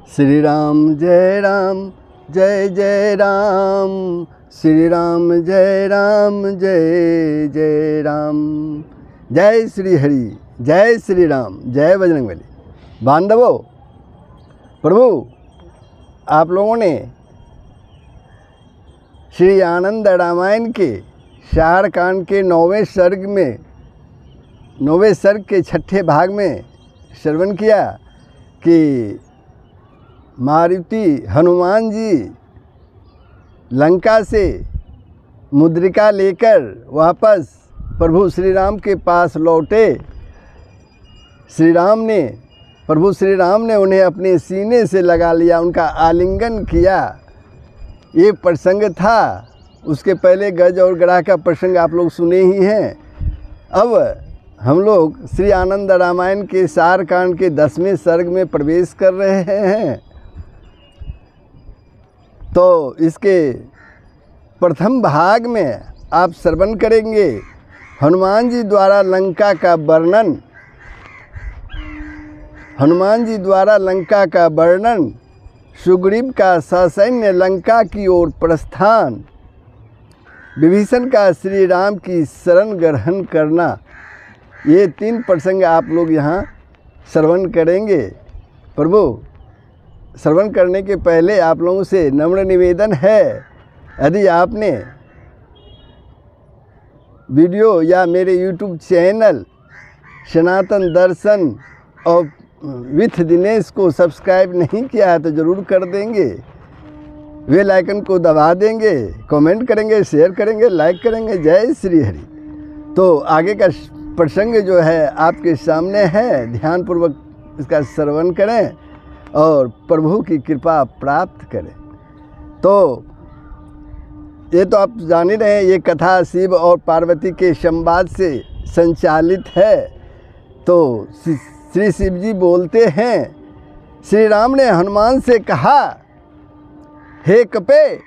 श्री राम जय राम जय जय राम, श्री राम जय राम जय जय राम। जय श्री हरि, जय श्री राम, जय बजरंगबली। बांधवों, प्रभु आप लोगों ने श्री आनंद रामायण के शार कांड के 9वें सर्ग के 6ठे भाग में श्रवण किया कि मारुति हनुमान जी लंका से मुद्रिका लेकर वापस प्रभु श्री राम के पास लौटे। प्रभु श्री राम ने उन्हें अपने सीने से लगा लिया, उनका आलिंगन किया। ये प्रसंग था। उसके पहले गज और गड़ा का प्रसंग आप लोग सुने ही हैं। अब हम लोग श्री आनंद रामायण के सार कांड के 10वें सर्ग में प्रवेश कर रहे हैं। तो इसके प्रथम भाग में आप श्रवण करेंगे हनुमान जी द्वारा लंका का वर्णन, सुग्रीव का ससैन्य लंका की ओर प्रस्थान, विभीषण का श्री राम की शरण ग्रहण करना। ये 3 प्रसंग आप लोग यहाँ श्रवण करेंगे। प्रभु, श्रवण करने के पहले आप लोगों से नम्र निवेदन है, यदि आपने वीडियो या मेरे YouTube चैनल सनातन दर्शन और विथ दिनेश को सब्सक्राइब नहीं किया है तो ज़रूर कर देंगे, बेल आइकन को दबा देंगे, कमेंट करेंगे, शेयर करेंगे, लाइक करेंगे। जय श्री हरि। तो आगे का प्रसंग जो है आपके सामने है, ध्यानपूर्वक इसका श्रवण करें और प्रभु की कृपा प्राप्त करें। तो ये तो आप जान ही रहे हैं, ये कथा शिव और पार्वती के संवाद से संचालित है। तो श्री शिव जी बोलते हैं, श्री राम ने हनुमान से कहा, हे कपे,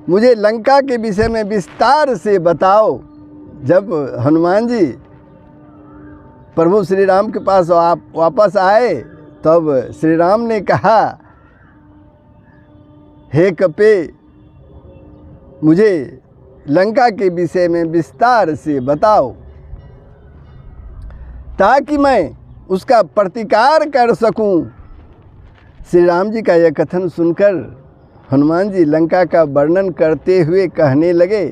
मुझे लंका के विषय में विस्तार से बताओ। जब हनुमान जी प्रभु श्री राम के पास वापस आए तब श्री राम ने कहा, हे कपे, मुझे लंका के विषय में विस्तार से बताओ ताकि मैं उसका प्रतिकार कर सकूं। श्री राम जी का यह कथन सुनकर हनुमान जी लंका का वर्णन करते हुए कहने लगे,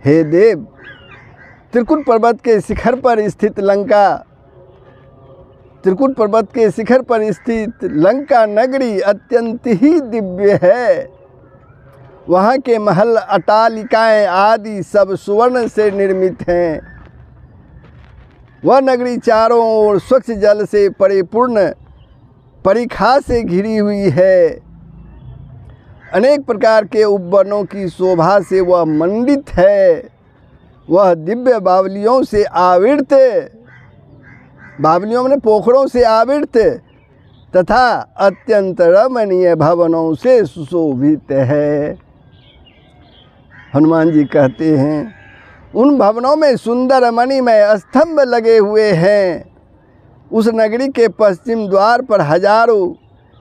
हे देव, त्रिकुट पर्वत के शिखर पर स्थित लंका नगरी अत्यंत ही दिव्य है। वहाँ के महल, अटालिकाएं आदि सब सुवर्ण से निर्मित हैं। वह नगरी चारों ओर स्वच्छ जल से परिपूर्ण परिखा से घिरी हुई है। अनेक प्रकार के उपवनों की शोभा से वह मंडित है। वह दिव्य बावलियों से आवृत, बावलियों में पोखरों से आवृत तथा अत्यंत रमणीय भवनों से सुशोभित है। हनुमान जी कहते हैं, उन भवनों में सुंदर मणिमय स्तंभ लगे हुए हैं। उस नगरी के पश्चिम द्वार पर हजारों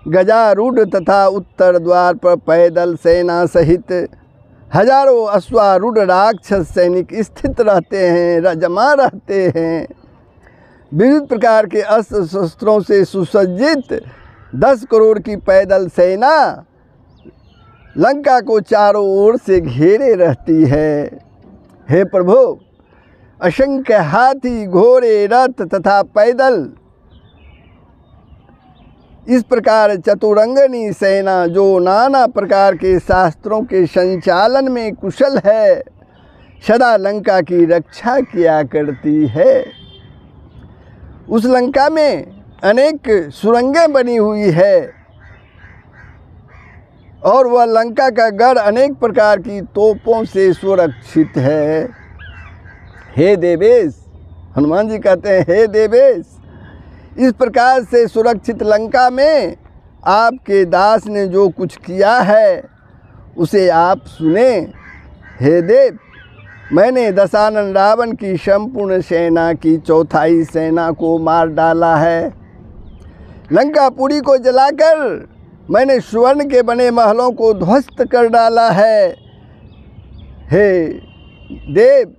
गजारूढ़ तथा उत्तर द्वार पर पैदल सेना सहित हजारों अश्वारूढ़ राक्षस सैनिक स्थित रहते हैं, जमा रहते हैं। विविध प्रकार के अस्त्र शस्त्रों से सुसज्जित 10 करोड़ की पैदल सेना लंका को चारों ओर से घेरे रहती है। हे प्रभु, असंख्य हाथी, घोड़े, रथ तथा पैदल, इस प्रकार चतुरंगनी सेना जो नाना प्रकार के शास्त्रों के संचालन में कुशल है, सदा लंका की रक्षा किया करती है। उस लंका में अनेक सुरंगें बनी हुई है और वह लंका का गढ़ अनेक प्रकार की तोपों से सुरक्षित है। हे देवेश, हनुमान जी कहते हैं, हे देवेश, इस प्रकार से सुरक्षित लंका में आपके दास ने जो कुछ किया है उसे आप सुने। हे देव, मैंने दशानन रावण की संपूर्ण सेना की 1/4 सेना को मार डाला है। लंकापुरी को जलाकर मैंने स्वर्ण के बने महलों को ध्वस्त कर डाला है। हे देव,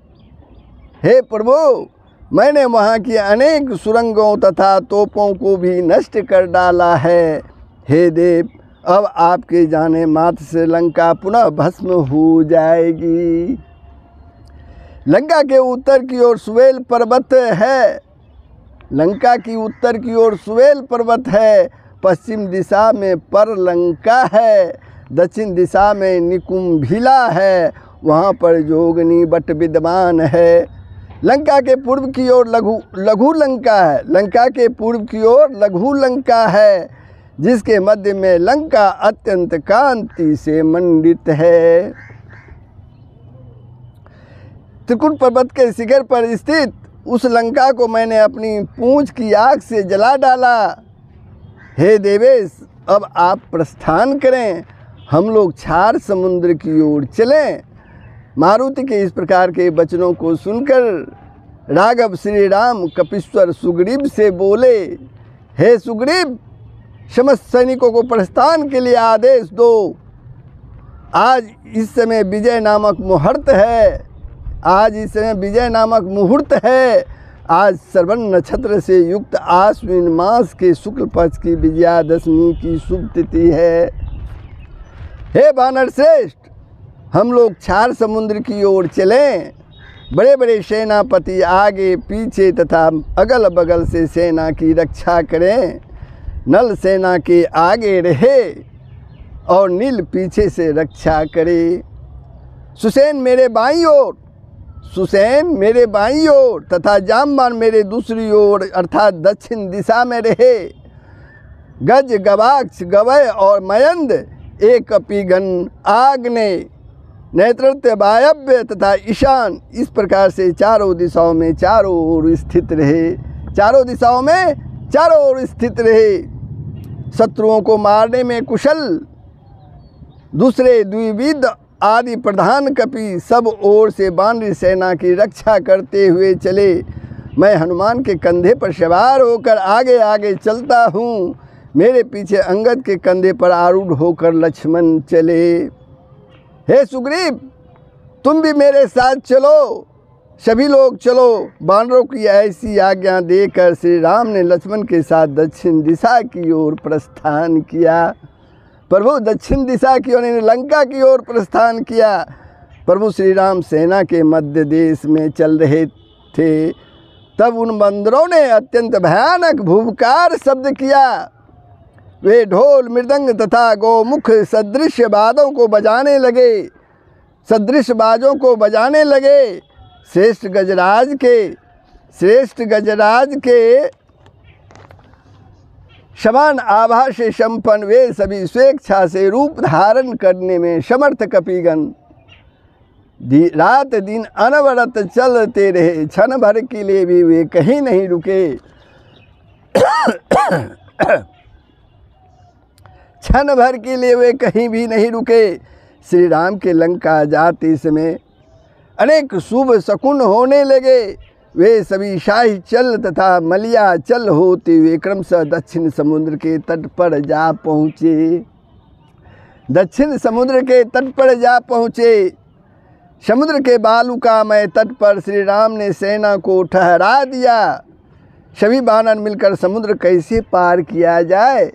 हे प्रभु, मैंने वहाँ की अनेक सुरंगों तथा तोपों को भी नष्ट कर डाला है। हे देव, अब आपके जाने मात्र से लंका पुनः भस्म हो जाएगी। लंका के उत्तर की ओर सुवेल पर्वत है। लंका की उत्तर की ओर सुवेल पर्वत है। पश्चिम दिशा में परलंका है। दक्षिण दिशा में निकुंभिला है। वहाँ पर जोगनी बट विद्यमान है। लंका के पूर्व की ओर लघु लंका है। लंका के पूर्व की ओर लघु लंका है, जिसके मध्य में लंका अत्यंत कांति से मंडित है। त्रिकुट पर्वत के शिखर पर स्थित उस लंका को मैंने अपनी पूंछ की आग से जला डाला। हे देवेश, अब आप प्रस्थान करें, हम लोग क्षार समुद्र की ओर चलें। मारुति के इस प्रकार के वचनों को सुनकर राघव श्री राम कपीश्वर सुग्रीव से बोले, हे सुग्रीव, समस्त सैनिकों को प्रस्थान के लिए आदेश दो। आज इस समय विजय नामक मुहूर्त है। आज इस समय विजय नामक मुहूर्त है। आज श्रवण नक्षत्र से युक्त आश्विन मास के शुक्ल पक्ष की विजयादशमी की शुभ तिथि है। हे वानर श्रेष्ठ, हम लोग क्षार समुद्र की ओर चलें। बड़े बड़े सेनापति आगे पीछे तथा अगल बगल से सेना की रक्षा करें। नल सेना के आगे रहे और नील पीछे से रक्षा करे। सुसेन मेरे बाईं ओर, सुसेन मेरे बाईं ओर तथा जामवान मेरे दूसरी ओर अर्थात दक्षिण दिशा में रहे। गज, गवाक्ष, गवय और मयंद एक कपिगण, आग्नेय, नेतृत्व, वायव्य तथा ईशान, इस प्रकार से चारों दिशाओं में चारों ओर स्थित रहे। चारों दिशाओं में चारों ओर स्थित रहे। शत्रुओं को मारने में कुशल दूसरे द्विविध आदि प्रधान कपि सब ओर से वानरी सेना की रक्षा करते हुए चले। मैं हनुमान के कंधे पर सवार होकर आगे आगे चलता हूँ। मेरे पीछे अंगद के कंधे पर आरूढ़ होकर लक्ष्मण चले। हे सुग्रीव, तुम भी मेरे साथ चलो, सभी लोग चलो। वानरों की ऐसी आज्ञा देकर श्री राम ने लक्ष्मण के साथ दक्षिण दिशा की ओर प्रस्थान किया। प्रभु दक्षिण दिशा की ओर लंका की ओर प्रस्थान किया। प्रभु श्री राम सेना के मध्य देश में चल रहे थे। तब उन बंदरों ने अत्यंत भयानक भूभकार शब्द किया। वे ढोल, मृदंग तथा गोमुख सदृश बाजों को बजाने लगे। श्रेष्ठ गजराज के समान आभा से संपन्न वे सभी स्वेच्छा से रूप धारण करने में समर्थ कपिगण रात दिन अनवरत चलते रहे। क्षण भर के लिए भी वे कहीं नहीं रुके। क्षण भर के लिए वे कहीं भी नहीं रुके। श्री राम के लंका जाते समय अनेक शुभ शकुन होने लगे। वे सभी शाही चल तथा मलिया चल होते हुए क्रमशः दक्षिण समुद्र के तट पर जा पहुँचे। दक्षिण समुद्र के तट पर जा पहुँचे। समुद्र के बालुकामय तट पर श्री राम ने सेना को ठहरा दिया। सभी वानर मिलकर समुद्र कैसे पार किया जाए,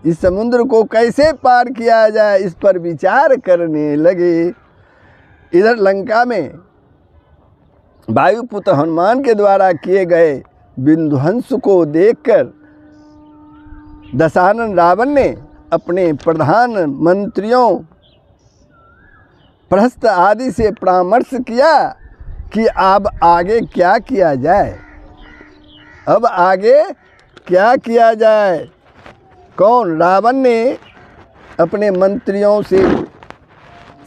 इस समुद्र को कैसे पार किया जाए, इस पर विचार करने लगे। इधर लंका में वायुपुत्र हनुमान के द्वारा किए गए विध्वंस को देखकर दशानन रावण ने अपने प्रधान मंत्रियों प्रहस्त आदि से परामर्श किया कि अब आगे क्या किया जाए। अब आगे क्या किया जाए। कौन? रावण ने अपने मंत्रियों से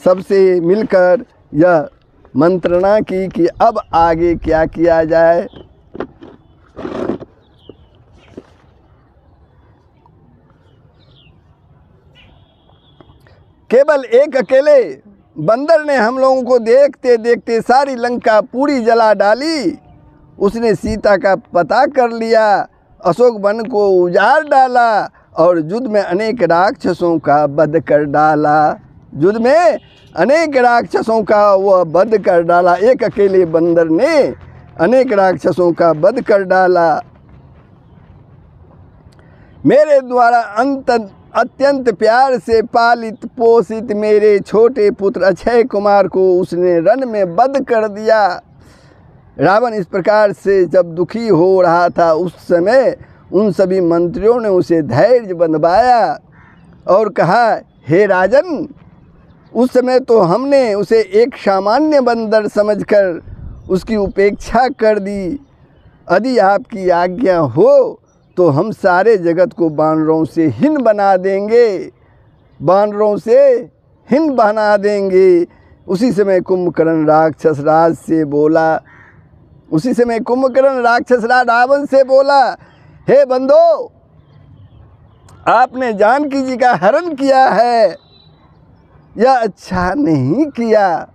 सबसे मिलकर यह मंत्रणा की कि अब आगे क्या किया जाए। केवल एक अकेले बंदर ने हम लोगों को देखते देखते सारी लंका पूरी जला डाली। उसने सीता का पता कर लिया अशोक वन को उजाड़ डाला और युद्ध में अनेक राक्षसों का वध कर डाला। युद्ध में अनेक राक्षसों का वह वध कर डाला। एक अकेले बंदर ने अनेक राक्षसों का वध कर डाला। मेरे द्वारा अत्यंत प्यार से पालित पोषित मेरे छोटे पुत्र अक्षय कुमार को उसने रण में वध कर दिया। रावण इस प्रकार से जब दुखी हो रहा था, उस समय उन सभी मंत्रियों ने उसे धैर्य बंधवाया और कहा, हे राजन, उस समय तो हमने उसे एक सामान्य बंदर समझकर उसकी उपेक्षा कर दी। यदि आपकी आज्ञा हो तो हम सारे जगत को बानरों से हीन बना देंगे, बानरों से हीन बना देंगे। उसी समय कुंभकर्ण राक्षस राज से बोला, उसी समय कुंभकर्ण राक्षस राज रावण से बोला, हे बंदो, आपने जानकी जी का हरण किया है, यह अच्छा नहीं किया,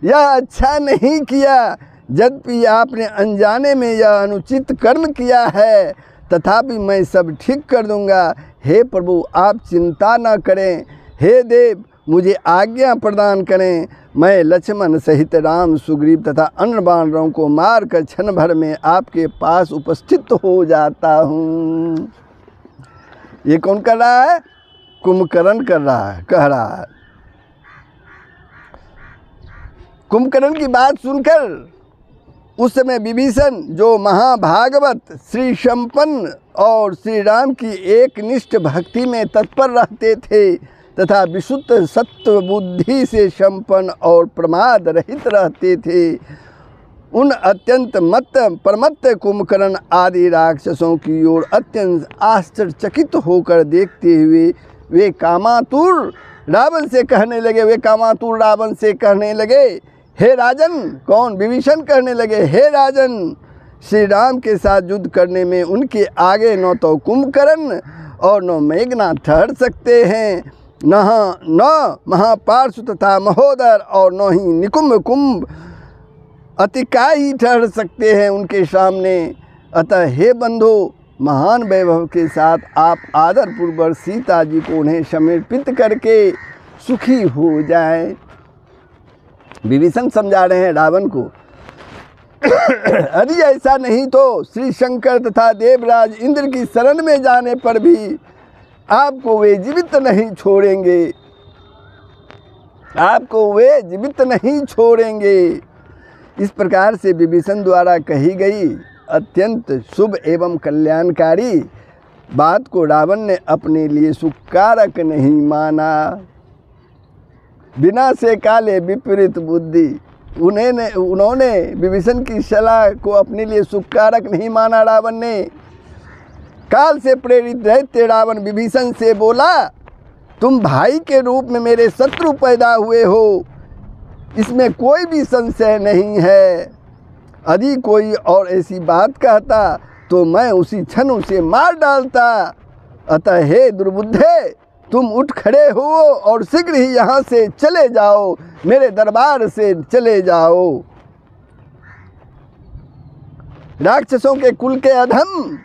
यह अच्छा नहीं किया। यद्यपि आपने अनजाने में यह अनुचित कर्म किया है, तथापि मैं सब ठीक कर दूंगा। हे प्रभु, आप चिंता न करें। हे देव, मुझे आज्ञा प्रदान करें। मैं लक्ष्मण सहित राम, सुग्रीव तथा अन्य वानरों को मारकर क्षण भर में आपके पास उपस्थित हो जाता हूँ। ये कौन कर रहा है? कुंभकर्ण कर रहा है, कह रहा है। कुंभकर्ण की बात सुनकर उस समय विभीषण, जो महाभागवत श्री संपन्न और श्री राम की एक निष्ठ भक्ति में तत्पर रहते थे तथा विशुद्ध सत्व बुद्धि से संपन्न और प्रमाद रहित रहते थे, उन अत्यंत मत्त प्रमत्त कुंभकर्ण आदि राक्षसों की ओर अत्यंत आश्चर्यचकित होकर देखते हुए वे कामातुर रावण से कहने लगे, हे राजन, कौन? विभीषण कहने लगे, हे राजन, श्री राम के साथ युद्ध करने में उनके आगे न तो कुंभकर्ण और न मेघनाथ ठहर सकते हैं, न महापार्श्व तथा महोदर और न ही निकुंभ कुंभ अतिकाय ठहर सकते हैं उनके सामने। अतः हे बंधु, महान वैभव के साथ आप आदरपूर्वक सीता जी को उन्हें समर्पित करके सुखी हो जाएं। विभीषण समझा रहे हैं रावण को, यदि ऐसा नहीं तो श्री शंकर तथा देवराज इंद्र की शरण में जाने पर भी आपको वे जीवित नहीं छोड़ेंगे, आपको वे जीवित नहीं छोड़ेंगे। इस प्रकार से विभीषण द्वारा कही गई अत्यंत शुभ एवं कल्याणकारी बात को रावण ने अपने लिए सुखकारक नहीं माना। बिना से काले विपरीत बुद्धि, उन्होंने विभीषण की सलाह को अपने लिए सुखकारक नहीं माना। रावण ने काल से प्रेरित दैत्य रावण विभीषण से बोला, तुम भाई के रूप में मेरे शत्रु पैदा हुए हो, इसमें कोई भी संशय नहीं है। यदि कोई और ऐसी बात कहता तो मैं उसी क्षण उसे मार डालता। अतः हे दुर्बुद्धे, तुम उठ खड़े हो और शीघ्र ही यहाँ से चले जाओ, मेरे दरबार से चले जाओ। राक्षसों के कुल के अधम,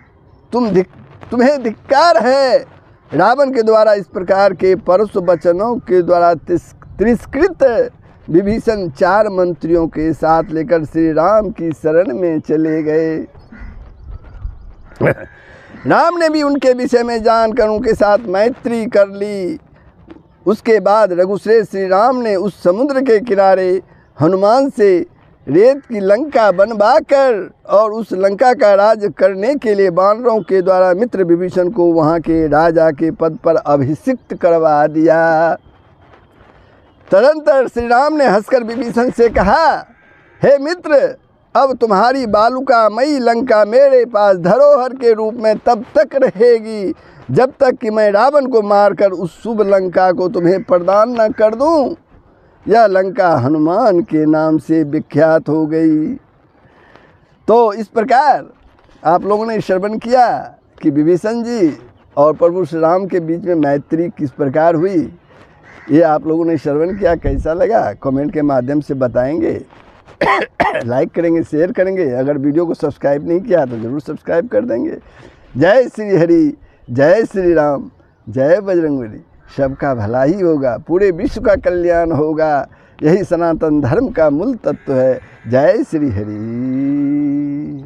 तुम्हें धिक्कार है। रावण के द्वारा इस प्रकार के परुष वचनों के द्वारा तिरस्कृत विभीषण 4 मंत्रियों के साथ लेकर श्री राम की शरण में चले गए। राम ने भी उनके विषय में जानकर उनके साथ मैत्री कर ली। उसके बाद रघुश्रेष्ठ श्री राम ने उस समुद्र के किनारे हनुमान से रेत की लंका बनवाकर और उस लंका का राज करने के लिए वानरों के द्वारा मित्र विभीषण को वहाँ के राजा के पद पर अभिषिक्त करवा दिया। तदंतर श्री राम ने हंसकर विभीषण से कहा, हे मित्र, अब तुम्हारी बालुकामयी लंका मेरे पास धरोहर के रूप में तब तक रहेगी जब तक कि मैं रावण को मारकर उस शुभ लंका को तुम्हें प्रदान न कर दूं। यह लंका हनुमान के नाम से विख्यात हो गई। तो इस प्रकार आप लोगों ने श्रवण किया कि विभीषण जी और प्रभु श्री राम के बीच में मैत्री किस प्रकार हुई। ये आप लोगों ने श्रवण किया, कैसा लगा कमेंट के माध्यम से बताएंगे। लाइक करेंगे, शेयर करेंगे। अगर वीडियो को सब्सक्राइब नहीं किया तो ज़रूर सब्सक्राइब कर देंगे। जय श्री हरि, जय श्री राम, जय बजरंगबली। सबका भला ही होगा, पूरे विश्व का कल्याण होगा। यही सनातन धर्म का मूल तत्व है। जय श्री हरि।